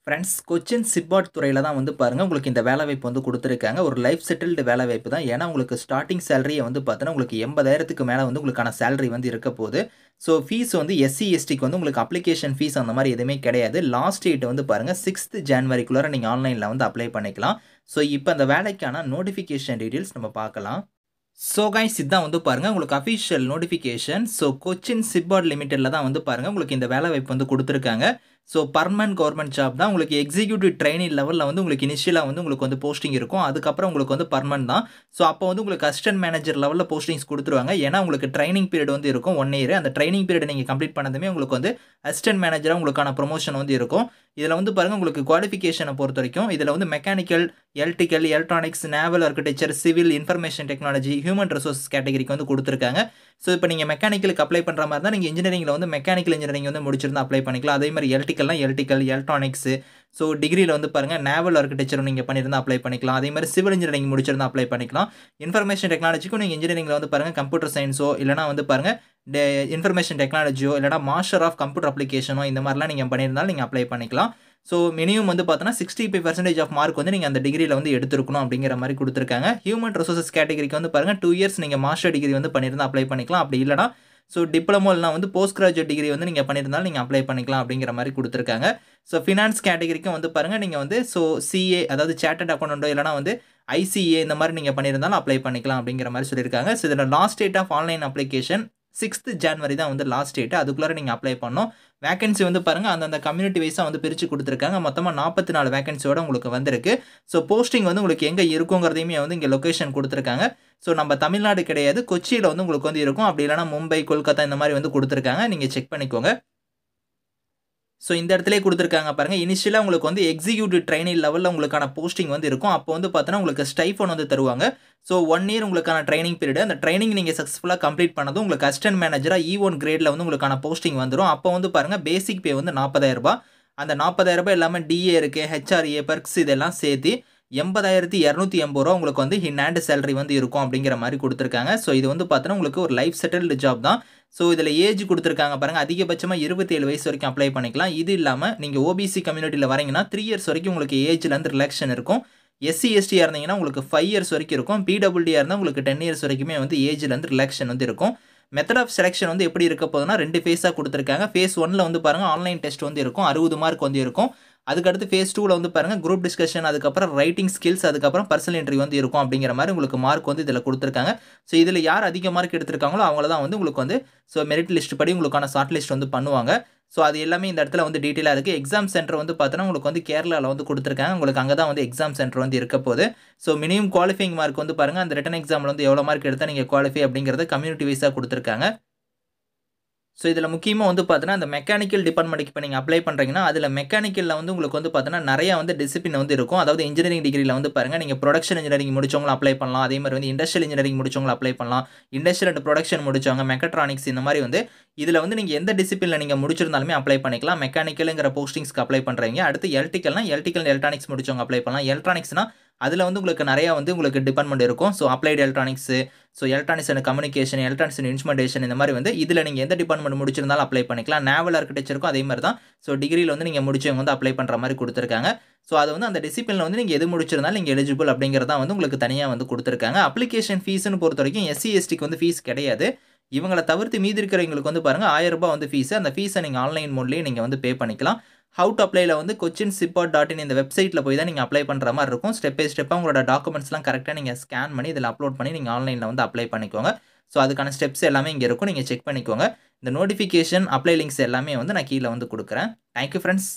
Friends Cochin சிப்பாட் துறையில தான் வந்து பாருங்க, உங்களுக்கு இந்த வேலைவாய்ப்பு வந்து குடுத்துருக்காங்க. ஒரு லைஃப் செட்டில்டு வேலைவாய்ப்பு தான். ஏன்னா, உங்களுக்கு ஸ்டார்ட்டிங் சேலரியே வந்து பார்த்தீங்கன்னா, உங்களுக்கு 80,000க்கு மேல வந்து உங்களுக்கான சேலரி வந்து இருக்க போது. ஸோ ஃபீஸ் வந்து எஸ்சி, எஸ்டிக்கு வந்து உங்களுக்கு அப்ளிகேஷன் ஃபீஸ் அந்த மாரி எதுவுமே கிடையாது. லாஸ்ட் டேட் வந்து பாருங்க 6த் ஜான்வரிக்குள்ளார நீங்க ஆன்லைன்ல வந்து அப்ளை பண்ணிக்கலாம். ஸோ இப்ப அந்த வேலைக்கான நோட்டிஃபிகேஷன் டீட்டெயில்ஸ் நம்ம பார்க்கலாம். ஸோ கைஸ் இதான் வந்து பாருங்க உங்களுக்கு அஃபிஷியல் நோட்டிஃபிகேஷன். ஸோ கொச்சின் சிப்பாட் லிமிடெட்ல தான் வந்து பாருங்க உங்களுக்கு இந்த வேலைவாய்ப்பு வந்து குடுத்துருக்காங்க. ஸோ பர்மனன்ட் கவர்ன்மென்ட் ஜாப் தான். உங்களுக்கு எக்ஸிக்யூட்டிவ் ட்ரெய்னி லெவல்ல வந்து உங்களுக்கு இனிஷியலா வந்து உங்களுக்கு வந்து போஸ்டிங் இருக்கும். அதுக்கப்புறம் உங்களுக்கு வந்து பர்மனன்ட் தான். ஸோ அப்போ வந்து உங்களுக்கு அசிஸ்டன்ட் மேனேஜர் லெவல்ல போஸ்டிங்ஸ் குடுத்துருவாங்க. ஏன்னா உங்களுக்கு ட்ரெய்னிங் பீரியட் வந்து இருக்கும் 1 இயர். அந்த ட்ரெய்னிங் பீரியட் நீங்க கம்ப்ளீட் பண்ணதுமே உங்களுக்கு வந்து அசிஸ்டன்ட் மேனேஜரா உங்களுக்கான ப்ரமோஷன் வந்து இருக்கும். இதுல வந்து பாருங்க உங்களுக்கு குவாலிஃபிகேஷன பொறுத்தவரைக்கும் இதுல வந்து mechanical, electrical, electronics, naval architecture, civil, information technology, human resource கேட்டகரிக்கு வந்து குடுத்துருக்காங்க. ஸோ இப்போ நீங்க மெக்கானிக்கலுக்கு அப்ளை பண்ற மாரி இருந்தா நீங்க இன்ஜினியரிங்ல வந்து மெக்கானிக்கல் இன்ஜினியரிங் வந்து முடிச்சிருந்தா அப்ளை பண்ணிக்கலாம். அதே மாரி எலக்ட்ரிக்கல்னா எலக்ட்ரிக்கல், எலக்ட்ரானிக்ஸ். ஸோ டிகிரில வந்து பாருங்க நேவல் ஆர்க்கிடெக்சர் நீங்க பண்ணியிருந்தா அப்ளை பண்ணிக்கலாம். அதே மாரி சிவில் இன்ஜினியரிங் முடிச்சிருந்தா அப்ளை பண்ணிக்கலாம். இன்ஃபர்மேஷன் டெக்னாலஜிக்கும் நீங்க இன்ஜினியரிங்ல வந்து பாருங்க கம்ப்யூட்டர் சயன்ஸோ இல்லனா வந்து பாருங்க இன்ஃபர்மேஷன் டெக்னாலஜியோ இல்லனா மாஸ்டர் ஆஃப் கம்ப்யூட்டர் அப்ளிகேஷனோ இந்த மாரிலாம் நீங்க பண்ணியிருந்தாலும் நீங்க அப்ளை பண்ணிக்கலாம். ஸோ மினிமம் வந்து பார்த்தோன்னா 65% ஆஃப் மார்க் வந்து நீங்க அந்த டிகிரில வந்து எடுத்திருக்கணும் அப்படிங்கிற மாரி குடுத்துருக்காங்க. ஹியூமன் ரிசோர்சஸ் கேட்டகரிக்கு வந்து பாருங்க 2 இயர்ஸ் நீங்க மாஸ்டர் டிகிரி வந்து பண்ணியிருந்தா அப்ளை பண்ணிக்கலாம். அப்படி இல்லனா ஸோ டிப்ளமோ இல்லனா வந்து போஸ்ட் கிராஜுவேட் டிகிரி வந்து நீங்க பண்ணியிருந்தாலும் நீங்க அப்ளை பண்ணிக்கலாம் அப்படிங்கிற மாரி குடுத்துருக்காங்க. ஸோ ஃபினான்ஸ் கேட்டகரிக்கும் வந்து பாருங்க நீங்க வந்து ஸோ சிஏ அதாவது சார்ட்டர்ட் அக்கவுண்டன்ட்டோ இல்லனா வந்து ஐசிஏ இந்த மாரி நீங்க பண்ணியிருந்தாலும் அப்ளை பண்ணிக்கலாம் அப்படிங்கிற மாரி சொல்லியிருக்காங்க. ஸோ இதோட last date of online application 6த் ஜான்வரி தான் வந்து லாஸ்ட் டேட். அதுக்குள்ளார நீங்க அப்ளை பண்ணணும். வேக்கன்சி வந்து பாருங்க அந்தந்த கம்யூனிட்டி வைஸா வந்து பிரிச்சு குடுத்துருக்காங்க. மொத்தமா 44 வேக்கன்சியோட உங்களுக்கு வந்திருக்கு. ஸோ போஸ்டிங் வந்து உங்களுக்கு எங்க இருக்குங்கிறதையுமே வந்து இங்க லொகேஷன் குடுத்துருக்காங்க. ஸோ நம்ம தமிழ்நாடு கிடையாது. கொச்சியில வந்து உங்களுக்கு வந்து இருக்கும். அப்படி இல்லனா மும்பை, கொல்கத்தா இந்த மாரி வந்து குடுத்துருக்காங்க. நீங்க செக் பண்ணிக்கோங்க. ஸோ இந்த இடத்திலேயே குடுத்துருக்காங்க பாருங்க. இனிஷியலா உங்களுக்கு வந்து எக்ஸிக்யூட்டிவ் ட்ரெய்னி லெவல்ல உங்களுக்கான போஸ்டிங் வந்து இருக்கும். அப்போ வந்து பார்த்தோன்னா உங்களுக்கு ஸ்டைஃபண்ட் வந்து தருவாங்க. ஸோ 1 இயர் உங்களுக்கான ட்ரெய்னிங் பீரியட். அந்த ட்ரெய்னிங் நீங்க சக்சஸ்ஃபுல்லா கம்ப்ளீட் பண்ணதும் உங்களுக்கு அசிஸ்டன்ட் மேனேஜரா E1 கிரேட்ல வந்து உங்களுக்கான போஸ்டிங் வந்துரும். அப்போ வந்து பாருங்க பேசிக் பே வந்து ரூ. 40,000. அந்த ரூ. 40,000 எல்லாமே டிஏ இருக்கு, ஹெச்ஆர்ஏ, பெர்க்ஸ் இதெல்லாம் சேர்த்து ரூ. 80,280 உங்களுக்கு வந்து இன் ஹேண்ட் சேலரி வந்து இருக்கும் அப்படிங்கிற மாரி குடுத்துருக்காங்க. ஸோ இது வந்து பார்த்தோன்னா உங்களுக்கு ஒரு லைஃப் செட்டில்டு ஜாப் தான். ஸோ இதில ஏஜ் குடுத்துருக்காங்க பாருங்க. அதிகபட்சமா 27 வயசு வரைக்கும் அப்ளை பண்ணிக்கலாம். இது இல்லாம நீங்க ஓபிசி கம்யூனிட்டில வரீங்கன்னா 3 இயர்ஸ் வரைக்கும் உங்களுக்கு ஏஜ்ல இருந்து ரிலாக்சேஷன் இருக்கும். எஸ்சி, எஸ்டியா இருந்தீங்கன்னா உங்களுக்கு 5 இயர்ஸ் வரைக்கும் இருக்கும். பிடபிள்யூடியா இருந்தா உங்களுக்கு 10 இயர்ஸ் வரைக்குமே வந்து ஏஜ்ல இருந்து ரிலாக்சேஷன் வந்து இருக்கும். மெத்தட் ஆஃப் செலக்ஷன் வந்து எப்படி இருக்க போதுன்னா 2 ஃபேஸா குடுத்துருக்காங்க. ஃபேஸ் 1ல வந்து பாருங்க ஆன்லைன் டெஸ்ட் வந்து இருக்கும். 60 மார்க் வந்து இருக்கும். அதுக்கடுத்து ஃபேஸ் 2ல வந்து பாருங்க குரூப் டிஸ்கஷன், அதுக்கப்புறம் ரைட்டிங் ஸ்கில்ஸ், அதுக்கப்புறம் பர்சனல் இன்டர்வியூ வந்து இருக்கும் அப்படிங்கிற மாரி உங்களுக்கு மார்க் வந்து இதில குடுத்துருக்காங்க. ஸோ இதில யார் அதிக மார்க் எடுத்திருக்காங்களோ அவங்கள தான் வந்து உங்களுக்கு வந்து ஸோ மெரிட் லிஸ்ட் படி உங்களுக்கான ஷார்ட் லிஸ்ட் வந்து பண்ணுவாங்க. ஸோ அது எல்லாமே இந்த இடத்துல வந்து டீட்டெயிலா இருக்கு. எக்ஸாம் சென்டர் வந்து பார்த்தோன்னா உங்களுக்கு வந்து கேரளால வந்து குடுத்துருக்காங்க. உங்களுக்கு அங்க தான் வந்து எக்ஸாம் சென்டர் வந்து இருக்க போது. ஸோ மினிமம் குவாலிஃபையிங் மார்க் வந்து பாருங்க அந்த ரிட்டன் எக்ஸாம்ல வந்து எவ்வளோ மார்க் எடுத்தா நீங்க குவாலிஃபை அப்படிங்கிறத கம்யூனிட்டி வைஸா குடுத்துருக்காங்க. ஸோ இதில முக்கியமா வந்து பார்த்தோன்னா, அந்த மெக்கானிக்கல் டிபார்ட்மென்ட்க்கு இப்ப நீங்க அப்ளை பண்றீங்கன்னா, அதில மெக்கானிக்கல்ல வந்து உங்களுக்கு வந்து பார்த்தோன்னா, நெறைய வந்து டிசிப்ளின் வந்து இருக்கும். அதாவது இன்ஜினியரிங் டிகிரில வந்து பாருங்க, நீங்க புரொடக்ஷன் இன்ஜினியரிங் முடிச்சவங்களும் அப்ளை பண்ணலாம். அதே மாரி வந்து இண்டஸ்ட்ரியல் இன்ஜினியரிங் முடிச்சவங்களும் அப்ளை பண்ணலாம். இண்டஸ்ட்ரியல் அண்ட் புரொடக்ஷன் முடிச்சவங்க, மெக்காட்ரானிக்ஸ் இந்த மாரி வந்து இதில வந்து நீங்க எந்த டிசிப்ளின்ல நீங்க முடிச்சிருந்தாலுமே அப்ளை பண்ணிக்கலாம். மெக்கானிக்கல்ங்கிற போஸ்டிங்ஸ்க்கு அப்ளை பண்றவங்க. அடுத்து எலக்ட்ரிக்கல்னா, எலக்ட்ரிக்கல் அண்ட் எலக்ட்ரானிக்ஸ் முடிச்சவங்க அப்ளை பண்ணலாம். எலக்ட்ரானிக்ஸ்னா, அதில வந்து உங்களுக்கு நெறைய வந்து உங்களுக்கு டிபார்ட்மென்ட் இருக்கும். So applied electronics, so electronics and communication, electronics and instrumentation இந்த மாரி வந்து இதில நீங்க எந்த டிபார்ட்மென்ட் முடிச்சிருந்தாலும் அப்ளை பண்ணிக்கலாம். நேவல் ஆர்க்கிடெக்சருக்கும் அதே மாரி தான். ஸோ டிகிரில வந்து நீங்க முடிச்சவங்க வந்து அப்ளை பண்ற மாரி குடுத்துருக்காங்க. ஸோ அது வந்து அந்த டிசிப்ளின்ல வந்து நீங்க எது முடிச்சிருந்தாலும் நீங்க எலிஜிபிள் அப்படிங்கிறது தான் வந்து உங்களுக்கு தனியா வந்து குடுத்துருக்காங்க. அப்ளிகேஷன் ஃபீஸ்ன்னு பொறுத்தவரைக்கும் எஸ்சி, எஸ்டிக்கு வந்து ஃபீஸ் கிடையாது. இவங்கள தவிர்த்து மீதி இருக்கிறவங்களுக்கு வந்து பாருங்க ரூ. 1000 வந்து ஃபீஸ். அந்த ஃபீஸ நீங்க ஆன்லைன் மோட்லயே நீங்க வந்து பே பண்ணிக்கலாம். ஹவ் டூ அப்ளைல வந்து kochinsippat.in இந்த வெப்சைட்ல போய் தான் நீங்க அப்ளை பண்ற மாரி இருக்கும். ஸ்டெப் பை ஸ்டெப்பா உங்களோட டாக்குமெண்ட்ஸ்லாம் கரெக்ட்டா நீங்க ஸ்கேன் பண்ணி இதில அப்லோட் பண்ணி நீங்க ஆன்லைன்ல வந்து அப்ளை பண்ணிக்கோங்க. ஸோ அதுக்கான ஸ்டெப்ஸ் எல்லாமே இங்க இருக்கும். நீங்க செக் பண்ணிக்கோங்க. இந்த நோட்டிஃபிகேஷன், அப்ளை லிங்க்ஸ் எல்லாமே வந்து நான் கீழ வந்து குடுக்குறேன். Thank you friends.